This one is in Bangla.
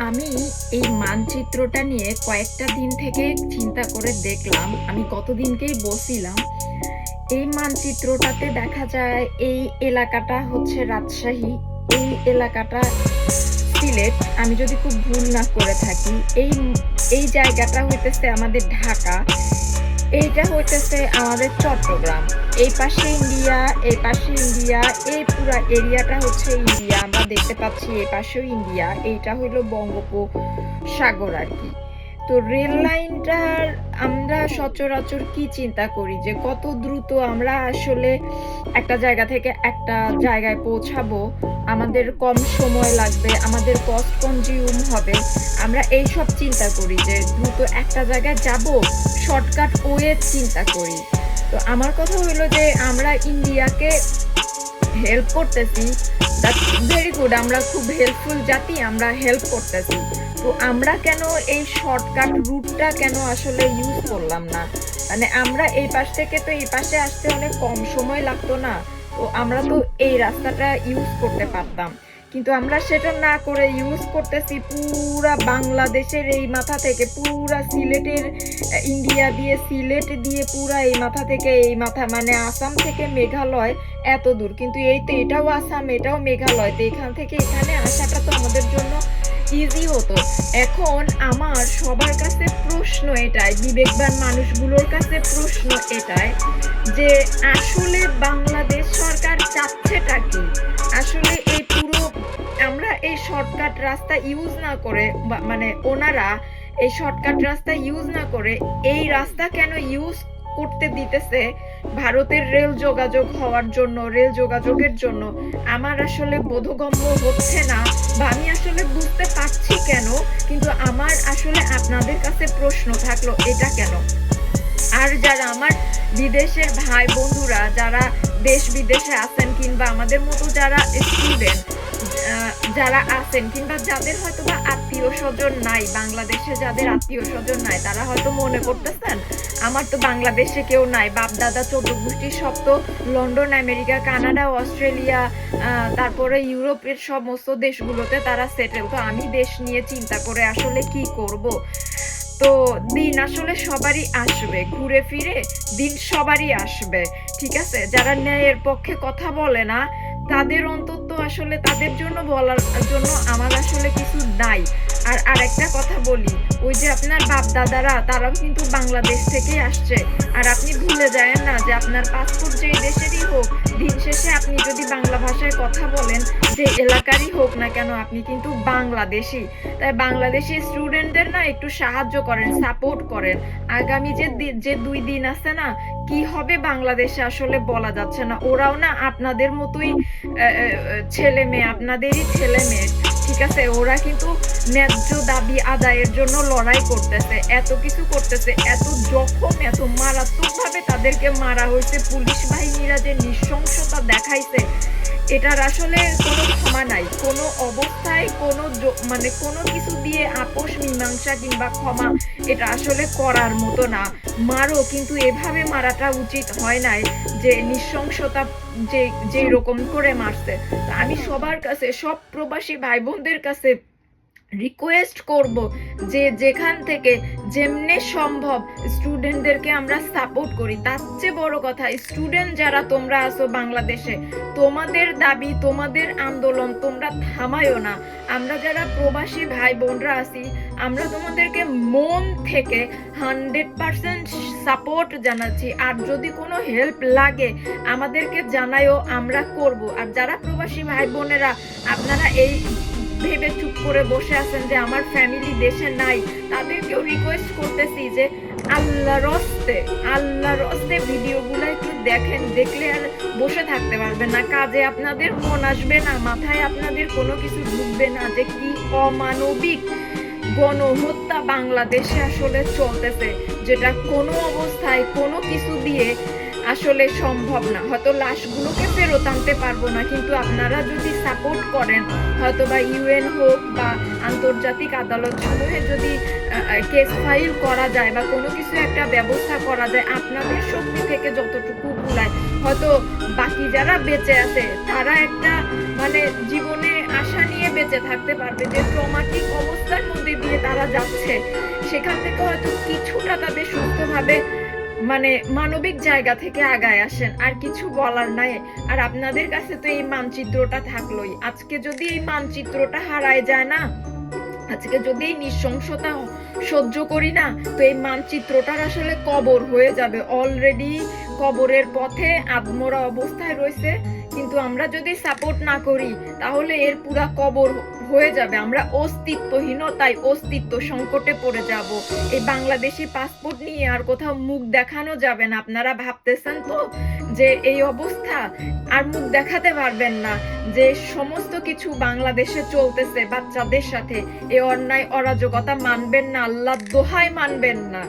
আমি এই মানচিত্রটা নিয়ে কয়েকটা দিন থেকে চিন্তা করে দেখলাম। আমি গতদিনকেই বলছিলাম, এই মানচিত্রটাতে দেখা যায় এই এলাকাটা হচ্ছে রাজশাহী, এই এলাকাটা সিলেট, আমি যদি খুব ভুল না করে থাকি। এই এই জায়গাটা হইতেছে আমাদের ঢাকা, এইটা হইতেছে আমাদের চট্টগ্রাম। এই পাশে ইন্ডিয়া, এই পাশে ইন্ডিয়া, এই পুরা এরিয়াটা হচ্ছে ইন্ডিয়া। আমরা দেখতে পাচ্ছি এই পাশেও ইন্ডিয়া, এইটা হইলো বঙ্গোপসাগর আর কি। তো রেল লাইনটার আমরা সচরাচর কি চিন্তা করি যে কত দ্রুত আমরা আসলে একটা জায়গা থেকে একটা জায়গায় পৌঁছাবো, আমাদের কম সময় লাগবে, আমাদের কস্ট কনজিউম হবে। আমরা এই সব চিন্তা করি যে দ্রুত একটা জায়গায় যাব, শর্টকাট ওয়ে চিন্তা করি। তো আমার কথা হলো যে আমরা ইন্ডিয়াকে হেল্প করতেছি, দ্যাটস ভেরি গুড, আমরা খুব হেল্পফুল জাতি, আমরা হেল্প করতেছি। তো আমরা কেন এই শর্টকাট রুটটা কেন আসলে ইউজ করলাম না? মানে আমরা এই পাশ থেকে তো এই পাশে আসতে অনেক কম সময় লাগতো না? তো আমরা তো এই রাস্তাটা ইউজ করতে পারতাম, কিন্তু আমরা সেটা না করে ইউজ করতেছি পুরা বাংলাদেশের এই মাথা থেকে পুরা সিলেটের, ইন্ডিয়া দিয়ে সিলেট দিয়ে পুরা এই মাথা থেকে এই মাথা, মানে আসাম থেকে মেঘালয় এত দূর। কিন্তু এই তো এটাও আসাম, এটাও মেঘালয়, তো এখান থেকে এখানে আসাটা তো আমাদের জন্য ইজি হতো। এখন আমার সবার কাছে প্রশ্ন এটাই, বিবেকবান মানুষগুলোর কাছে প্রশ্ন এটাই যে আসলে বাংলাদেশ সরকার চাচ্ছেটা কি? আসলে এই পুরো আমরা এই শর্টকাট রাস্তা ইউজ না করে, মানে ওনারা এই শর্টকাট রাস্তা ইউজ না করে এই রাস্তা কেন ইউজ করতে দিতেছে ভারতের রেল যোগাযোগ হওয়ার জন্য, রেল যোগাযোগের জন্য? আমার আসলে বোধগম্য হচ্ছে না, বা আমি আসলে বুঝতে পারছি কেন, কিন্তু আমার আসলে আপনাদের কাছে প্রশ্ন থাকলো এটা কেন। আর যারা আমার বিদেশের ভাই বন্ধুরা যারা দেশ বিদেশে আছেন, কিংবা আমাদের মতো যারা স্টুডেন্ট যারা আছেন, কিংবা যাদের হয়তো বা আত্মীয় স্বজন নাই বাংলাদেশে, যাদের আত্মীয় স্বজন নাই, তারা হয়তো মনে করতেছেন আমার তো বাংলাদেশে কেউ নাই, বাপ দাদা চোদ্দ গোষ্ঠী সব তো লন্ডন, আমেরিকা, কানাডা, অস্ট্রেলিয়া, তারপরে ইউরোপের সমস্ত দেশগুলোতে তারা সেটেল, তো আমি দেশ নিয়ে চিন্তা করে আসলে কি করব? তো দিন আসলে সবারই আসবে, ঘুরে ফিরে দিন সবারই আসবে, ঠিক আছে? যারা ন্যায়ের পক্ষে কথা বলে না তাদের অন্তত আসলে তাদের জন্য বলার জন্য আমার আসলে কিছু নাই। আর আরেকটা কথা বলি, ওই যে আপনার বাপ দাদারা তারাও কিন্তু বাংলাদেশ থেকেই আসছে। আর আপনি ভুলে যায় না যে আপনার পাসপোর্ট যেই দেশেরই হোক, দিন শেষে আপনি যদি বাংলা ভাষায় কথা বলেন, যে এলাকারই হোক না কেন, আপনি কিন্তু বাংলাদেশি। তাই বাংলাদেশি স্টুডেন্টদের না একটু সাহায্য করেন, সাপোর্ট করেন। আগামী যে 2 দিন আছে না, কি হবে বাংলাদেশে আসলে বলা যাচ্ছে না। ওরাও না আপনাদের মতোই ছেলে মেয়ে, আপনাদেরই ছেলে মেয়ে, ঠিক আছে? ওরা কিন্তু ন্যায্য দাবি আদায়ের জন্য লড়াই করতেছে, এত কিছু করতেছে, এত জখম, এত মারাত্মকভাবে তাদেরকে মারা হয়েছে, পুলিশ বাহিনীরা যে নৃশংসতা দেখাইছে, এটার আসলে কোনো ক্ষমা নাই। কোনো অবস্থায় কোনো মানে কোনো কিছু দিয়ে আপোষ মীমাংসা কিংবা ক্ষমা এটা আসলে করার মতো না। মারো, কিন্তু এভাবে মারাটা উচিত হয় নাই, যে নৃশংসতা যেই রকম করে মারছে। আমি সবার কাছে, সব প্রবাসী ভাই বোনদের কাছে রিকোয়েস্ট করব যে যেখান থেকে যেমনে সম্ভব স্টুডেন্টদেরকে আমরা সাপোর্ট করি। তার চেয়ে বড় কথা, স্টুডেন্ট যারা তোমরা আছো বাংলাদেশে, তোমাদের দাবি, তোমাদের আন্দোলন তোমরা থামায়ও না। আমরা যারা প্রবাসী ভাই বোনরা আছি, আমরা তোমাদেরকে মন থেকে 100% সাপোর্ট জানাচ্ছি। আর যদি কোনো হেল্প লাগে আমাদেরকে জানায়ও, আমরা করব। আর যারা প্রবাসী ভাই বোনেরা আপনারা এই ভেবে চুপ করে বসে আছেন যে আমার ফ্যামিলি দেশে নাই, তাদেরকেও রিকোয়েস্ট করতেছি যে আল্লাহর হস্তে ভিডিওগুলো একটু দেখেন, দেখলে আর বসে থাকতে পারবেন না। কাজে আপনাদের মন আসবে না, মাথায় আপনাদের কোনো কিছু ঢুকবে না যে কি অমানবিক গণহত্যা বাংলাদেশে আসলে চলতেছে, যেটা কোনো অবস্থায় কোনো কিছু দিয়ে আসলে সম্ভব না। হয়তো লাশগুলোকে ফেরত আনতে পারবো না, কিন্তু আপনারা যদি সাপোর্ট করেন, হয়তো বা ইউএন হোক বা আন্তর্জাতিক আদালত সমূহে যদি কেস ফাইল করা যায় বা কোনো কিছু একটা ব্যবস্থা করা যায়, আপনাদের শক্তি থেকে যতটুকু কুলায় হয়তো বাকি যারা বেঁচে আছে তারা একটা মানে জীবনে আশা নিয়ে বেঁচে থাকতে পারবে, যে ট্রমাটিক অবস্থার মধ্যে দিয়ে তারা যাচ্ছে সেখান থেকে হয়তো কিছুটা তাদের সুস্থভাবে মানে মানবিক জায়গা থেকে আগায় আসেন। আর কিছু বলার নাই। আর আপনাদের কাছে তো এই মানচিত্রটা থাকলোই, আজকে যদি এই মানচিত্রটা হারায় যায় না, আজকে যদি এই নৃশংসতা সহ্য করি না, তো এই মানচিত্রটার আসলে কবর হয়ে যাবে, অলরেডি কবরের পথে আদমরা অবস্থায় রয়েছে। কিন্তু আমরা যদি সাপোর্ট না করি তাহলে এর পুরা কবর হয়ে যাবে, আমরা অস্তিত্বহীনতায় অস্তিত্ব সংকটে পড়ে যাব। এই বাংলাদেশি পাসপোর্ট নিয়ে আর কোথাও মুখ দেখানো যাবে না। আপনারা ভাবতেছেন তো যে এই অবস্থা, আর মুখ দেখাতে পারবেন না, যে সমস্ত কিছু বাংলাদেশে চলতেছে বাচ্চাদের সাথে, এই অন্যায় অরাজকতা মানবেন না, আল্লাহর দোহাই মানবেন না।